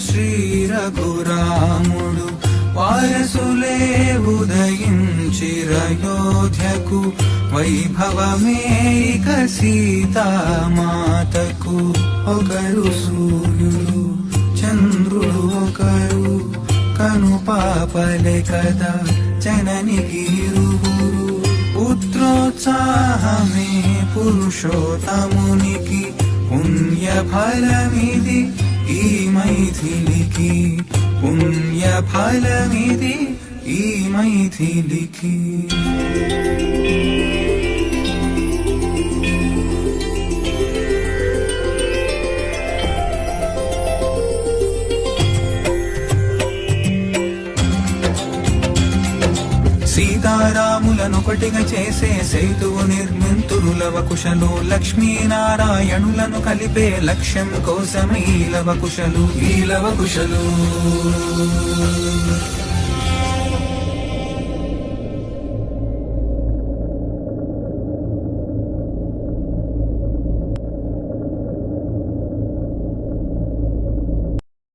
శ్రీ రఘురాముడు వారసులే ఉదయించిరయోధ్యకు వైభవమే ఇక సీతామాతకు ఒకరు సూర్యుడు చంద్రుడు ఒకరు కనుపాపలే కదా జననికి ఇరువురు పుత్రోత్సాహమే పురుషోత్తమునికి పుణ్య ఫలమిది ఈ మైథిలికి పుణ్య ఫలమిది ఈ మైథిలికి సీతారాములనొకటిగా చేసే సేతువు నిర్మింతురు లవకుశలు లక్ష్మీనారాయణులను కలిపే లక్ష్యం కోసమే ఈ లవకుశలు